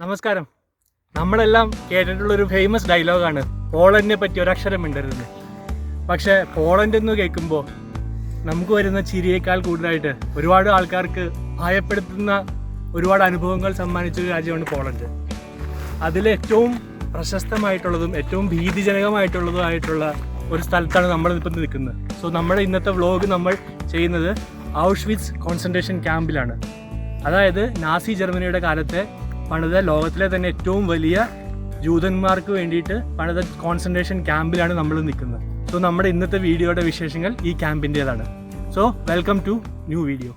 നമസ്കാരം. നമ്മളെല്ലാം കേട്ടിട്ടുള്ളൊരു ഫേമസ് ഡയലോഗാണ് പോളണ്ടിനെ പറ്റി ഒരക്ഷരം മിണ്ടരുത്. പക്ഷേ പോളണ്ട് എന്ന് കേൾക്കുമ്പോൾ നമുക്ക് വരുന്ന ചിരിയേക്കാൾ കൂടുതലായിട്ട് ഒരുപാട് ആൾക്കാർക്ക് ഭയപ്പെടുത്തുന്ന ഒരുപാട് അനുഭവങ്ങൾ സമ്മാനിച്ച ഒരു രാജ്യമാണ് പോളണ്ട്. അതിലേറ്റവും പ്രശസ്തമായിട്ടുള്ളതും ഏറ്റവും ഭീതിജനകമായിട്ടുള്ളതുമായിട്ടുള്ള ഒരു സ്ഥലത്താണ് നമ്മളിപ്പോൾ നിൽക്കുന്നത്. സോ നമ്മുടെ ഇന്നത്തെ വ്ളോഗ് നമ്മൾ ചെയ്യുന്നത് ഔഷ്വിറ്റ്സ് കോൺസെൻട്രേഷൻ ക്യാമ്പിലാണ്. അതായത് നാസി ജർമ്മനിയുടെ കാലത്തെ പണിത ലോകത്തിലെ തന്നെ ഏറ്റവും വലിയ ജൂതന്മാർക്ക് വേണ്ടിയിട്ട് പണിത കോൺസെൻട്രേഷൻ ക്യാമ്പിലാണ് നമ്മൾ നിൽക്കുന്നത്. സോ നമ്മുടെ ഇന്നത്തെ വീഡിയോയുടെ വിശേഷങ്ങൾ ഈ ക്യാമ്പിൻ്റേതാണ്. So welcome to new video.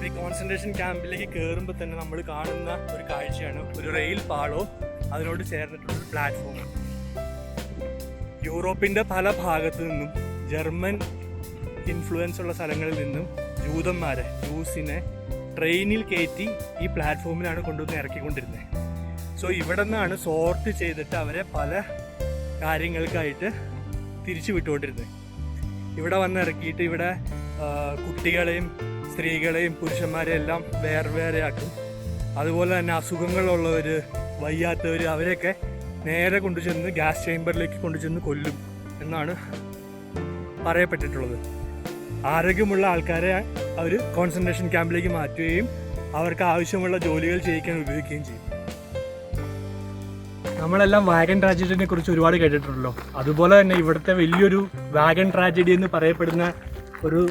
ഈ കോൺസെൻട്രേഷൻ ക്യാമ്പിലേക്ക് കയറുമ്പോൾ തന്നെ നമ്മൾ കാണുന്ന ഒരു കാഴ്ചയാണ് ഒരു റെയിൽ പാളോ അതിനോട് ചേർന്നിട്ടുള്ളൊരു പ്ലാറ്റ്ഫോം. യൂറോപ്പിൻ്റെ പല ഭാഗത്തു നിന്നും ജർമ്മൻ ഇൻഫ്ലുവൻസ് ഉള്ള സ്ഥലങ്ങളിൽ നിന്നും ജൂസിനെ ട്രെയിനിൽ കയറ്റി ഈ പ്ലാറ്റ്ഫോമിലാണ് കൊണ്ടുവന്ന് ഇറക്കിക്കൊണ്ടിരുന്നത്. സോ ഇവിടെ നിന്നാണ് സോർട്ട് ചെയ്തിട്ട് അവരെ പല കാര്യങ്ങൾക്കായിട്ട് തിരിച്ചു വിട്ടുകൊണ്ടിരുന്നത്. ഇവിടെ വന്ന് ഇറക്കിയിട്ട് ഇവിടെ കുട്ടികളെയും സ്ത്രീകളെയും പുരുഷന്മാരെയും എല്ലാം വേറെയാക്കും. അതുപോലെ തന്നെ അസുഖങ്ങളുള്ളവർ, വയ്യാത്തവർ, അവരെയൊക്കെ നേരെ കൊണ്ടുചെന്ന് ഗ്യാസ് ചേമ്പറിലേക്ക് കൊണ്ടുചെന്ന് കൊല്ലും എന്നാണ് പറയപ്പെട്ടിട്ടുള്ളത്. ആരോഗ്യമുള്ള ആൾക്കാരെ അവർ കോൺസെൻട്രേഷൻ ക്യാമ്പിലേക്ക് മാറ്റുകയും അവർക്ക് ആവശ്യമുള്ള ജോലികൾ ചെയ്യിക്കാൻ ഉപയോഗിക്കുകയും ചെയ്യും. നമ്മളെല്ലാം വാഗൺ ട്രാജഡിനെ കുറിച്ച് ഒരുപാട് കേട്ടിട്ടുണ്ടല്ലോ. അതുപോലെ തന്നെ ഇവിടുത്തെ വലിയൊരു വാഗൺ ട്രാജഡി എന്ന് പറയപ്പെടുന്ന ഒരു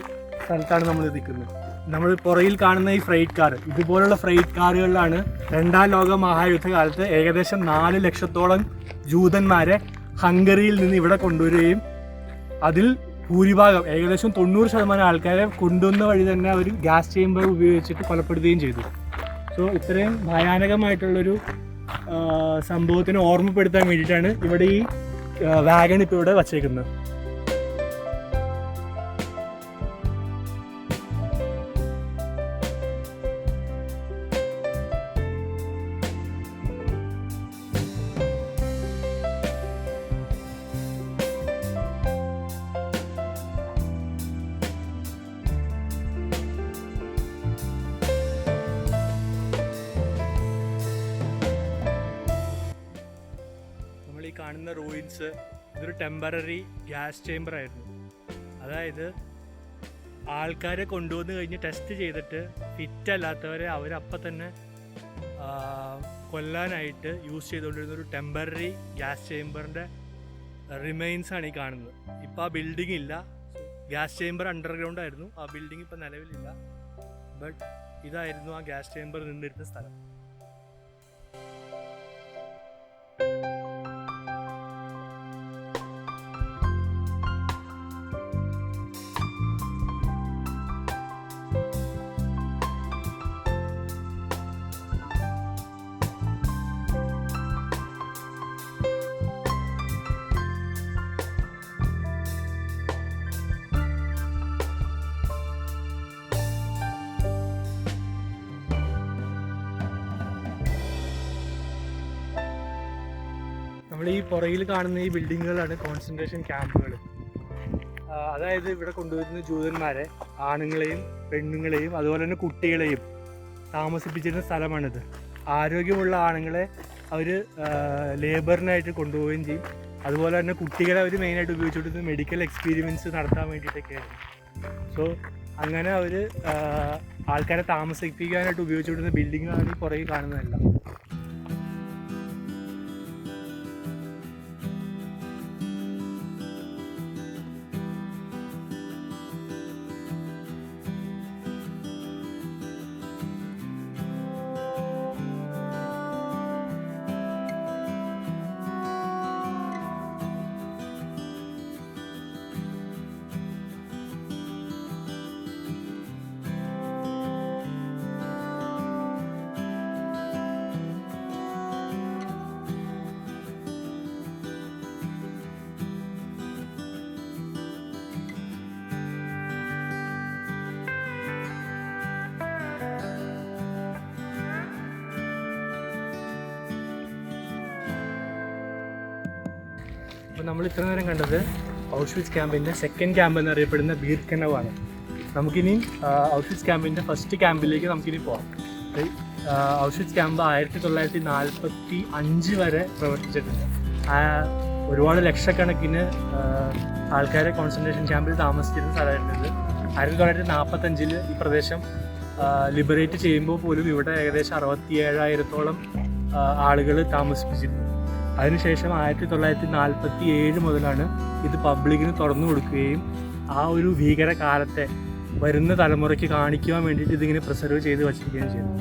സ്ഥലത്താണ് നമ്മൾ നിൽക്കുന്നത്. നമ്മൾ പുറകിൽ കാണുന്ന ഈ ഫ്രൈറ്റ് കാർ, ഇതുപോലുള്ള ഫ്രൈറ്റ് കാറുകളിലാണ് രണ്ടാം ലോക മഹായുദ്ധകാലത്ത് ഏകദേശം 4 ലക്ഷത്തോളം ജൂതന്മാരെ ഹംഗറിയിൽ നിന്ന് ഇവിടെ കൊണ്ടുവരികയും അതിൽ ഭൂരിഭാഗം ഏകദേശം 90% ആൾക്കാരെ കൊണ്ടുവന്ന വഴി തന്നെ അവർ ഗ്യാസ് ചേമ്പർ ഉപയോഗിച്ചിട്ട് കൊലപ്പെടുത്തുകയും ചെയ്തു. സോ ഇത്രയും ഭയാനകമായിട്ടുള്ളൊരു സംഭവത്തിന് ഓർമ്മപ്പെടുത്താൻ വേണ്ടിയിട്ടാണ് ഇവിടെ ഈ വാഗൺ ഇപ്പോൾ ഇവിടെ വച്ചേക്കുന്നത്. ഈ കാണുന്ന റൂയിൻസ് ഇതൊരു ടെമ്പററി ഗ്യാസ് ചേമ്പർ ആയിരുന്നു. അതായത് ആൾക്കാരെ കൊണ്ടുവന്ന് കഴിഞ്ഞ് ടെസ്റ്റ് ചെയ്തിട്ട് ഫിറ്റ് അല്ലാത്തവരെ അവരപ്പം തന്നെ കൊല്ലാനായിട്ട് യൂസ് ചെയ്തുകൊണ്ടിരുന്ന ഒരു ടെമ്പററി ഗ്യാസ് ചേമ്പറിൻ്റെ റിമൈൻസ് ആണ് ഈ കാണുന്നത്. ഇപ്പോൾ ആ ബിൽഡിംഗ് ഇല്ല. ഗ്യാസ് ചേമ്പർ അണ്ടർഗ്രൗണ്ട് ആയിരുന്നു. ആ ബിൽഡിംഗ് ഇപ്പോൾ നിലവിലില്ല. ബട്ട് ഇതായിരുന്നു ആ ഗ്യാസ് ചേമ്പർ നിന്നിരുന്ന സ്ഥലം. നമ്മൾ ഈ പുറകിൽ കാണുന്ന ഈ ബിൽഡിങ്ങുകളാണ് കോൺസെൻട്രേഷൻ ക്യാമ്പുകൾ. അതായത് ഇവിടെ കൊണ്ടുവരുന്ന ജൂതന്മാരെ, ആണുങ്ങളെയും പെണ്ണുങ്ങളെയും അതുപോലെ തന്നെ കുട്ടികളെയും താമസിപ്പിച്ചിരുന്ന സ്ഥലമാണിത്. ആരോഗ്യമുള്ള ആണുങ്ങളെ അവർ ലേബറിനായിട്ട് കൊണ്ടുപോവുകയും ചെയ്യും. അതുപോലെ തന്നെ കുട്ടികളെ അവർ മെയിനായിട്ട് ഉപയോഗിച്ചുകൊണ്ടിരുന്നത് മെഡിക്കൽ എക്സ്പീരിമെൻറ്റ്സ് നടത്താൻ വേണ്ടിയിട്ടൊക്കെയായിരുന്നു. സോ അങ്ങനെ അവർ ആൾക്കാരെ താമസിപ്പിക്കാനായിട്ട് ഉപയോഗിച്ചുകൊണ്ടിരുന്ന ബിൽഡിങ്ങാണ് ഈ പുറകിൽ കാണുന്നതെല്ലാം. അപ്പോൾ നമ്മൾ ഇത്ര നേരം കണ്ടത് ഔഷ്വിറ്റ്സ് ക്യാമ്പിൻ്റെ സെക്കൻഡ് ക്യാമ്പ് എന്നറിയപ്പെടുന്ന ബീർക്കനവാണ്. നമുക്കിനി ഔഷ്വിറ്റ്സ് ക്യാമ്പിൻ്റെ ഫസ്റ്റ് ക്യാമ്പിലേക്ക് നമുക്കിനി പോകാം. ഔഷ്വിറ്റ്സ് ക്യാമ്പ് 1945 വരെ പ്രവർത്തിച്ചിട്ടുണ്ട്. ഒരുപാട് ലക്ഷക്കണക്കിന് ആൾക്കാരെ കോൺസെൻട്രേഷൻ ക്യാമ്പിൽ താമസിച്ചിരുന്ന സ്ഥലമായിരുന്നത്. 1945 ഈ പ്രദേശം ലിബറേറ്റ് ചെയ്യുമ്പോൾ പോലും ഇവിടെ ഏകദേശം 67,000-ഓളം ആളുകൾ താമസിപ്പിച്ചിരുന്നു. അതിനുശേഷം 1947 മുതലാണ് ഇത് പബ്ലിക്കിന് തുറന്നു കൊടുക്കുകയും ആ ഒരു ഭീകരകാലത്തെ വരുന്ന തലമുറയ്ക്ക് കാണിക്കുവാൻ വേണ്ടിയിട്ട് ഇതിങ്ങനെ പ്രിസർവ് ചെയ്ത് വച്ചിരിക്കുകയും ചെയ്തു.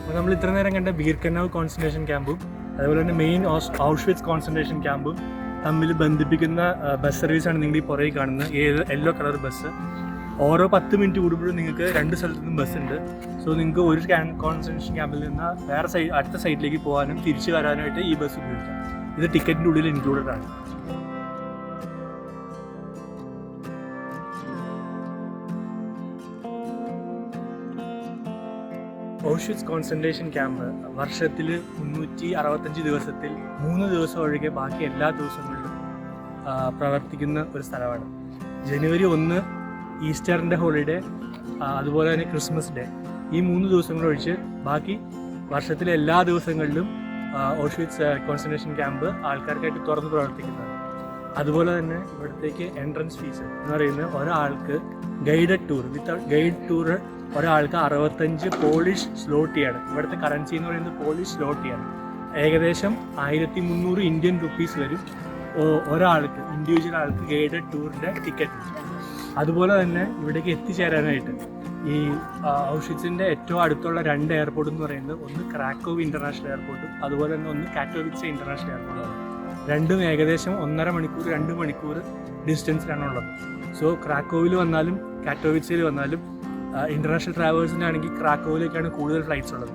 അപ്പോൾ നമ്മൾ ഇത്ര നേരം കണ്ട ബീർക്കനവ് കോൺസെൻട്രേഷൻ ക്യാമ്പും അതുപോലെ തന്നെ മെയിൻ ഔഷ്വിറ്റ്സ് കോൺസെൻട്രേഷൻ ക്യാമ്പും തമ്മിൽ ബന്ധിപ്പിക്കുന്ന ബസ് സർവീസാണ് നിങ്ങൾ ഈ പുറകെ കാണുന്നത്, യെല്ലോ കളർ ബസ്. ഓരോ 10 മിനിറ്റ് കൂടുമ്പോഴും നിങ്ങൾക്ക് 2 സ്ഥലത്തു നിന്നും ബസ് ഉണ്ട്. സോ നിങ്ങൾക്ക് ഒരു കോൺസെൻട്രേഷൻ ക്യാമ്പിൽ നിന്ന് വേറെ അടുത്ത സൈഡിലേക്ക് പോകാനും തിരിച്ചു വരാനായിട്ട് ഈ ബസ് ഉപയോഗിക്കാം. ഇത് ടിക്കറ്റിൻ്റെ ഉള്ളിൽ ഇൻക്ലൂഡഡ് ആണ്. ഔഷ്വിറ്റ്സ് കോൺസെൻട്രേഷൻ ക്യാമ്പ് വർഷത്തിൽ 365 ദിവസത്തിൽ 3 ദിവസം ഒഴികെ ബാക്കി എല്ലാ ദിവസങ്ങളിലും പ്രവർത്തിക്കുന്ന ഒരു സ്ഥലമാണ്. ജനുവരി 1 ഈസ്റ്ററിൻ്റെ ഹോളിഡേ, അതുപോലെ തന്നെ ക്രിസ്മസ് ഡേ, ഈ 3 ദിവസങ്ങൾ ഒഴിച്ച് ബാക്കി വർഷത്തിലെ എല്ലാ ദിവസങ്ങളിലും ഔഷ്വിറ്റ്സ് കോൺസെൻട്രേഷൻ ക്യാമ്പ് ആൾക്കാർക്കായിട്ട് തുറന്ന് പ്രവർത്തിക്കുന്നതാണ്. അതുപോലെ തന്നെ ഇവിടത്തേക്ക് എൻട്രൻസ് ഫീസ് എന്ന് പറയുന്നത് ഒരാൾക്ക് ഗൈഡഡ് ടൂർ ഗൈഡ് ടൂർ ഒരാൾക്ക് 65 പോളിഷ് സ്ലോട്ടിയാണ്. ഇവിടുത്തെ കറൻസി എന്ന് പറയുന്നത് പോളിഷ് സ്ലോട്ടിയാണ്. ഏകദേശം 1300 ഇന്ത്യൻ റുപ്പീസ് വരും ഒരാൾക്ക്, ഇൻഡിവിജ്വൽ ആൾക്ക് ഗൈഡഡ് ടൂറിൻ്റെ ടിക്കറ്റ്. അതുപോലെ തന്നെ ഇവിടേക്ക് എത്തിച്ചേരാനായിട്ട് ഈ ഔഷ്വിറ്റ്സിൻ്റെ ഏറ്റവും അടുത്തുള്ള 2 എയർപോർട്ട് എന്ന് പറയുന്നത് ഒന്ന് ക്രാക്കോവ് ഇൻ്റർനാഷണൽ എയർപോർട്ടും അതുപോലെ തന്നെ ഒന്ന് കാറ്റോവിറ്റ്സെ ഇൻ്റർനാഷണൽ എയർപോർട്ടാണ്. രണ്ടും ഏകദേശം 1.5 മണിക്കൂർ 2 മണിക്കൂർ ഡിസ്റ്റൻസിലാണുള്ളത്. സോ ക്രാക്കോവിൽ വന്നാലും കാറ്റോവിറ്റ്സിൽ വന്നാലും ഇൻ്റർനാഷണൽ ട്രാവലേഴ്സിനാണെങ്കിൽ ക്രാക്കോവിലേക്കാണ് കൂടുതൽ ഫ്ലൈറ്റ്സ് ഉള്ളത്.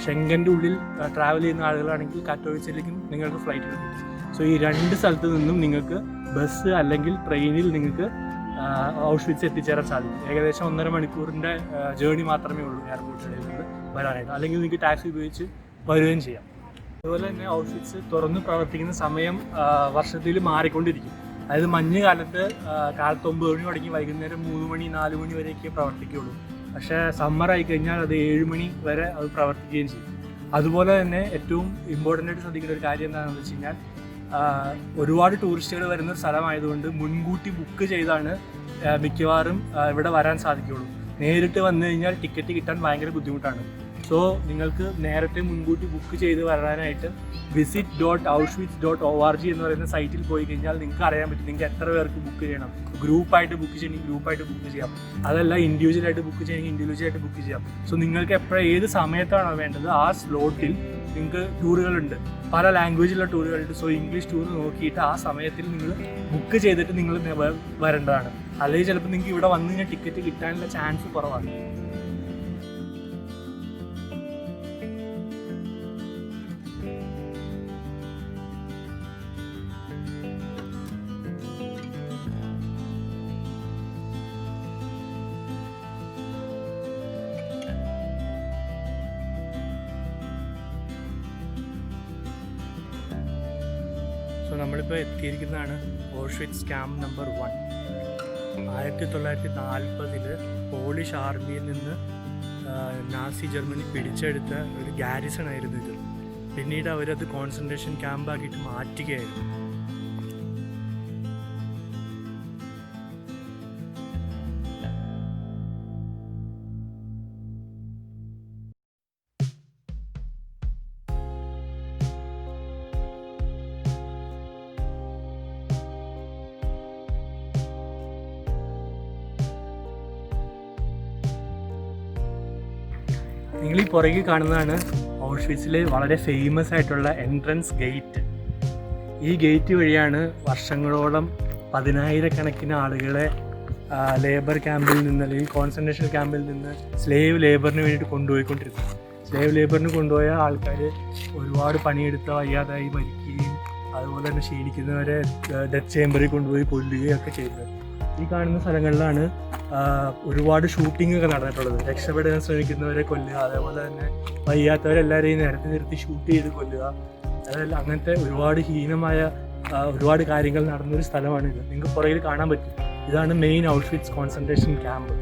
ഷെങ്കൻ്റെ ഉള്ളിൽ ട്രാവൽ ചെയ്യുന്ന ആളുകളാണെങ്കിൽ കാറ്റോവിറ്റ്സിലേക്കും നിങ്ങൾക്ക് ഫ്ലൈറ്റ് കിട്ടും. സോ ഈ 2 സ്ഥലത്ത് നിന്നും നിങ്ങൾക്ക് ബസ് അല്ലെങ്കിൽ ട്രെയിനിൽ നിങ്ങൾക്ക് ഔഷ്വിറ്റ്സ് എത്തിച്ചേരാൻ സാധിക്കും. ഏകദേശം 1.5 മണിക്കൂറിൻ്റെ ജേർണി മാത്രമേ ഉള്ളൂ എയർപോർട്ടിൽ നിന്ന് വരാനായിട്ട്. അല്ലെങ്കിൽ നിങ്ങൾക്ക് ടാക്സി ഉപയോഗിച്ച് വരികയും ചെയ്യാം. അതുപോലെ തന്നെ ഔഷ്വിറ്റ്സ് തുറന്ന് പ്രവർത്തിക്കുന്ന സമയം വർഷത്തിൽ മാറിക്കൊണ്ടിരിക്കും. അതായത് മഞ്ഞ് കാലത്ത് 9 മണി തുടങ്ങി വൈകുന്നേരം 3 മണി 4 മണി വരെയൊക്കെ പ്രവർത്തിക്കുകയുള്ളൂ. പക്ഷേ സമ്മർ ആയി കഴിഞ്ഞാൽ അത് 7 മണി വരെ അത് പ്രവർത്തിക്കുകയും ചെയ്യും. അതുപോലെ തന്നെ ഏറ്റവും ഇമ്പോർട്ടൻ്റ് ആയിട്ട് ശ്രദ്ധിക്കേണ്ട ഒരു കാര്യം എന്താണെന്ന് വെച്ച് കഴിഞ്ഞാൽ ഒരുപാട് ടൂറിസ്റ്റുകൾ വരുന്ന സ്ഥലമായതുകൊണ്ട് മുൻകൂട്ടി ബുക്ക് ചെയ്താണ് മിക്കവാറും ഇവിടെ വരാൻ സാധിക്കുകയുള്ളൂ. നേരിട്ട് വന്നു കഴിഞ്ഞാൽ ടിക്കറ്റ് കിട്ടാൻ ഭയങ്കര ബുദ്ധിമുട്ടാണ്. സോ നിങ്ങൾക്ക് നേരത്തെ മുൻകൂട്ടി ബുക്ക് ചെയ്ത് വരാനായിട്ട് visit.auschwitz.org എന്ന് പറയുന്ന സൈറ്റിൽ പോയി കഴിഞ്ഞാൽ നിങ്ങൾക്ക് അറിയാൻ പറ്റും നിങ്ങൾക്ക് എത്ര പേർക്ക് ബുക്ക് ചെയ്യണം. ഗ്രൂപ്പായിട്ട് ബുക്ക് ചെയ്യണമെങ്കിൽ ഗ്രൂപ്പായിട്ട് ബുക്ക് ചെയ്യാം, അതല്ല ഇൻഡിവിജ്വലായിട്ട് ബുക്ക് ചെയ്യണമെങ്കിൽ ഇൻഡിവിജ്വലായിട്ട് ബുക്ക് ചെയ്യാം. സോ നിങ്ങൾക്ക് ഏത് സമയത്താണോ വേണ്ടത് ആ സ്ലോട്ടിൽ നിങ്ങൾക്ക് ടൂറുകളുണ്ട്, പല ലാംഗ്വേജിലുള്ള ടൂറുകളുണ്ട്. സോ ഇംഗ്ലീഷ് ടൂർ നോക്കിയിട്ട് ആ സമയത്തിൽ നിങ്ങൾ ബുക്ക് ചെയ്തിട്ട് നിങ്ങൾ വരേണ്ടതാണ്. അല്ലെങ്കിൽ ചിലപ്പോൾ നിങ്ങൾക്ക് ഇവിടെ വന്നു കഴിഞ്ഞാൽ ടിക്കറ്റ് കിട്ടാനുള്ള ചാൻസ് കുറവാണ്. സോ നമ്മളിപ്പോൾ എത്തിയിരിക്കുന്നതാണ് ഔഷ്വിറ്റ്സ് ക്യാമ്പ് നമ്പർ 1. 1940 പോളിഷ് ആർമിയിൽ നിന്ന് നാസി ജർമ്മനി പിടിച്ചെടുത്ത ഒരു ഗാരിസൺ ആയിരുന്നു ഇത്. പിന്നീട് അവരത് കോൺസെൻട്രേഷൻ ക്യാമ്പാക്കിയിട്ട് മാറ്റുകയായിരുന്നു. നിങ്ങൾ ഈ പുറകിൽ കാണുന്നതാണ് ഔഷ്വിറ്റ്സിലെ വളരെ ഫേമസ് ആയിട്ടുള്ള എൻട്രൻസ് ഗേറ്റ്. ഈ ഗേറ്റ് വഴിയാണ് വർഷങ്ങളോളം 10,000-കണക്കിന് ആളുകളെ ലേബർ ക്യാമ്പിൽ നിന്ന് അല്ലെങ്കിൽ കോൺസെൻട്രേഷൻ ക്യാമ്പിൽ നിന്ന് സ്ലേവ് ലേബറിന് വേണ്ടിയിട്ട് കൊണ്ടുപോയിക്കൊണ്ടിരുന്നത്. സ്ലേവ് ലേബറിന് കൊണ്ടുപോയ ആൾക്കാർ ഒരുപാട് പണിയെടുത്ത് വയ്യാതായി മരിക്കുകയും അതുപോലെ തന്നെ ക്ഷീണിക്കുന്നവരെ ഡെത്ത് ചേമ്പറിൽ കൊണ്ടുപോയി കൊല്ലുകയും ഒക്കെ ചെയ്തത്. ഈ കാണുന്ന സ്ഥലങ്ങളിലാണ് ഒരുപാട് ഷൂട്ടിംഗ് ഒക്കെ നടന്നിട്ടുള്ളത്. രക്ഷപ്പെടാൻ ശ്രമിക്കുന്നവരെ കൊല്ലുക, അതേപോലെ തന്നെ വയ്യാത്തവരെല്ലാവരെയും നിരത്തി നിർത്തി ഷൂട്ട് ചെയ്ത് കൊല്ലുക, അതെല്ലാം അങ്ങനത്തെ ഒരുപാട് ഹീനമായ ഒരുപാട് കാര്യങ്ങൾ നടന്നൊരു സ്ഥലമാണിത്. നിങ്ങൾക്ക് പുറകിൽ കാണാൻ പറ്റും. ഇതാണ് മെയിൻ ഔഷ്വിറ്റ്സ് കോൺസെൻട്രേഷൻ ക്യാമ്പ്.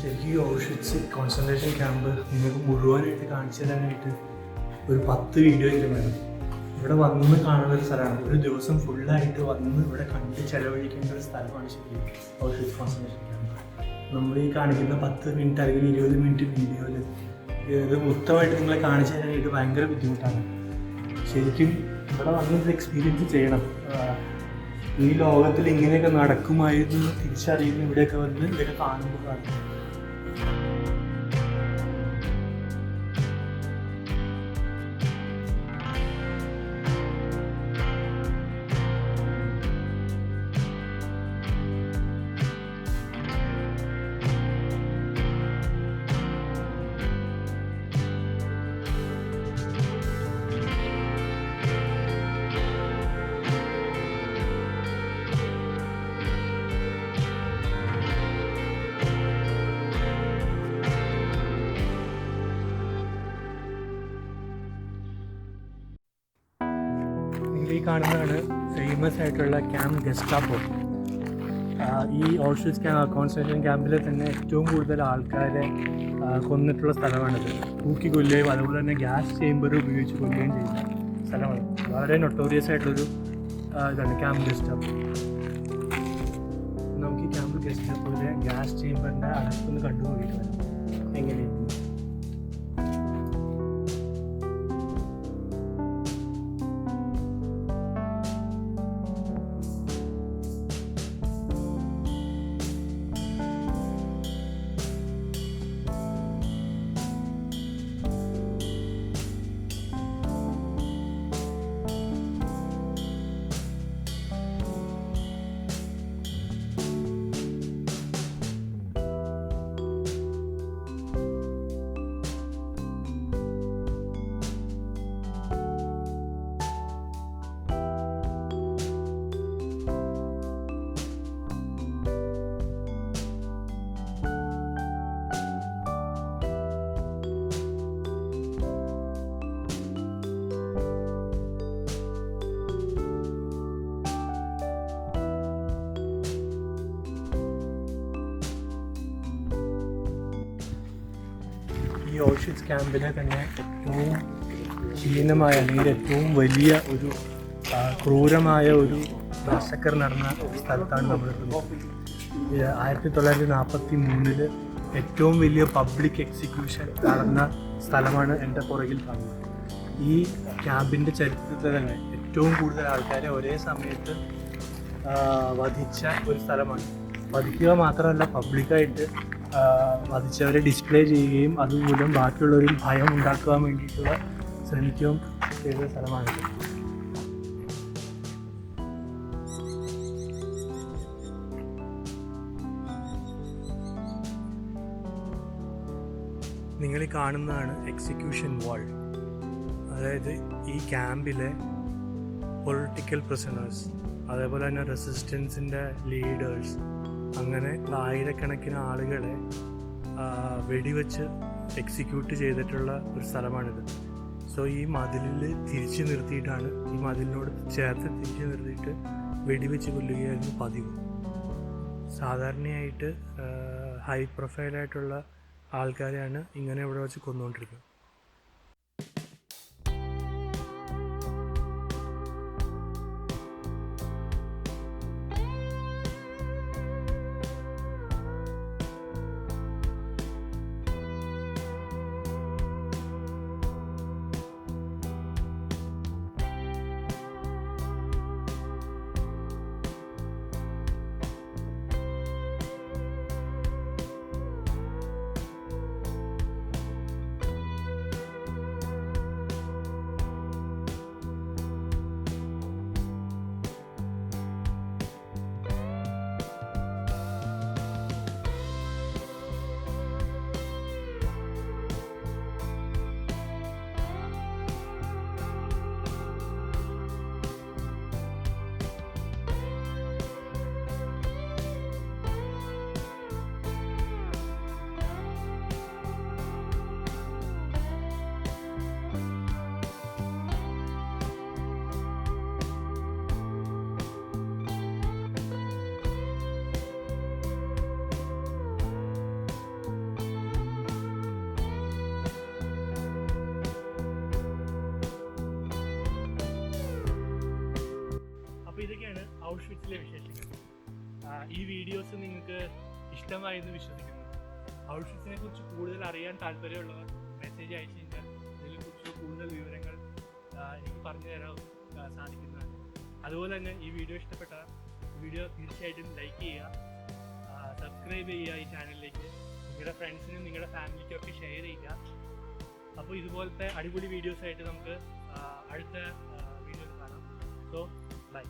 ശരിക്കും ഈ ഔഷ്വിറ്റ്സ് കോൺസെൻട്രേഷൻ ക്യാമ്പ് നിങ്ങൾക്ക് മുഴുവനായിട്ട് കാണിച്ചു തരാനായിട്ട് ഒരു 10 വീഡിയോ എങ്കിലും വേണം. ഇവിടെ വന്ന് കാണുന്ന ഒരു സ്ഥലമാണ്. ഒരു ദിവസം ഫുള്ളായിട്ട് വന്ന് ഇവിടെ കണ്ട് ചെലവഴിക്കേണ്ട ഒരു സ്ഥലമാണ് ശരിക്കും ഔഷ്വിറ്റ്സ് കോൺസെൻട്രേഷൻ ക്യാമ്പ്. നമ്മൾ ഈ കാണിക്കുന്ന 10 മിനിറ്റ് അല്ലെങ്കിൽ 20 മിനിറ്റ് വീഡിയോയിൽ ഇത് മൊത്തമായിട്ട് നിങ്ങളെ കാണിച്ചു തരാനായിട്ട് ഭയങ്കര ബുദ്ധിമുട്ടാണ്. ശരിക്കും ഇവിടെ വന്ന് ഇത് എക്സ്പീരിയൻസ് ചെയ്യണം. ഈ ലോകത്തിൽ ഇങ്ങനെയൊക്കെ നടക്കുമായിരുന്നു തിരിച്ചറിയുന്ന ഇവിടെയൊക്കെ വന്ന് ഇതൊക്കെ കാണുമ്പോഴാണ്. ഈ കാണുന്നതാണ് ഫേമസ് ആയിട്ടുള്ള ക്യാമ്പ് ഗെസ്റ്റാപ്പോ. ഈ ഔഷ്വിറ്റ്സ് കോൺസെൻട്രേഷൻ ക്യാമ്പിൽ തന്നെ ഏറ്റവും കൂടുതൽ ആൾക്കാരെ കൊന്നിട്ടുള്ള സ്ഥലമാണിത്. തൂക്കി കൊല്ലുകയും അതുപോലെ തന്നെ ഗ്യാസ് ചേമ്പർ ഉപയോഗിച്ച് കൊല്ലുകയും ചെയ്യുന്ന സ്ഥലമാണ്. വളരെ നൊട്ടോറിയസ് ആയിട്ടുള്ളൊരു ഇതാണ് ക്യാമ്പ് ഗെസ്റ്റാപ്പോ. നമുക്ക് ഈ ക്യാമ്പ് ഗെസ്റ്റാപ്പോയിലെ ഗ്യാസ് ചേമ്പറിൻ്റെ അകത്തൊന്ന് കണ്ടു നോക്കിയിട്ട് വരാം എങ്ങനെയാണ്. ഈ ഔഷ്വിറ്റ്സ് ക്യാമ്പിലെ തന്നെ ഏറ്റവും ഹീനമായ അല്ലെങ്കിൽ ഏറ്റവും വലിയ ഒരു ക്രൂരമായ ഒരു മാസക്കർ നടന്ന ഒരു സ്ഥലത്താണ് നമ്മളിപ്പോൾ. 1943 ഏറ്റവും വലിയ പബ്ലിക് എക്സിക്യൂഷൻ നടന്ന സ്ഥലമാണ് എൻ്റെ പുറകിൽ കാണുന്നത്. ഈ ക്യാമ്പിൻ്റെ ചരിത്രത്തിൽ തന്നെ ഏറ്റവും കൂടുതൽ ആൾക്കാരെ ഒരേ സമയത്ത് വധിച്ച ഒരു സ്ഥലമാണ്. വധിക്കുക മാത്രമല്ല, പബ്ലിക്കായിട്ട് വധിച്ചവരെ ഡിസ്പ്ലേ ചെയ്യുകയും അതുമൂലം ബാക്കിയുള്ളവരിൽ ഭയം ഉണ്ടാക്കുവാൻ വേണ്ടിയിട്ടുള്ള ശ്രമിക്കുകയും ചെയ്ത സ്ഥലമാണിത്. നിങ്ങൾ കാണുന്നതാണ് എക്സിക്യൂഷൻ വാൾ. അതായത് ഈ ക്യാമ്പിലെ പൊളിറ്റിക്കൽ പ്രിസണേഴ്സ്, അതേപോലെ തന്നെ റെസിസ്റ്റൻസിൻ്റെ ലീഡേഴ്സ്, അങ്ങനെ ആയിരക്കണക്കിന് ആളുകളെ വെടിവെച്ച് എക്സിക്യൂട്ട് ചെയ്തിട്ടുള്ള ഒരു സ്ഥലമാണിത്. സോ ഈ മതിലിൽ തിരിച്ചു നിർത്തിയിട്ടാണ്, ഈ മതിലിനോട് ചേർത്ത് തിരിച്ചു നിർത്തിയിട്ട് വെടിവെച്ച് കൊല്ലുകയായിരുന്നു പതിവ്. സാധാരണയായിട്ട് ഹൈ പ്രൊഫൈലായിട്ടുള്ള ആൾക്കാരെയാണ് ഇങ്ങനെ ഇവിടെ വെച്ച് കൊന്നുകൊണ്ടിരുന്നത്. ഔഷ്വിറ്റ്സിലെ വിശേഷങ്ങൾ. ഈ വീഡിയോസ് നിങ്ങൾക്ക് ഇഷ്ടമായി എന്ന് വിശ്വസിക്കുന്നു. ഔഷ്വിറ്റ്സിനെ കുറിച്ച് കൂടുതൽ അറിയാൻ താല്പര്യമുള്ളവർ മെസ്സേജ് അയച്ചു കഴിഞ്ഞാൽ ഇതിനെക്കുറിച്ച് കൂടുതൽ വിവരങ്ങൾ എനിക്ക് പറഞ്ഞു തരാൻ സാധിക്കുന്നതാണ്. അതുപോലെ തന്നെ ഈ വീഡിയോ ഇഷ്ടപ്പെട്ട വീഡിയോ തീർച്ചയായിട്ടും ലൈക്ക് ചെയ്യുക, സബ്സ്ക്രൈബ് ചെയ്യുക ഈ ചാനലിലേക്ക്, നിങ്ങളുടെ ഫ്രണ്ട്സിനും നിങ്ങളുടെ ഫാമിലിക്കും ഒക്കെ ഷെയർ ചെയ്യുക. അപ്പോൾ ഇതുപോലത്തെ അടിപൊളി വീഡിയോസായിട്ട് നമുക്ക് അടുത്ത വീഡിയോയിൽ കാണാം. So by.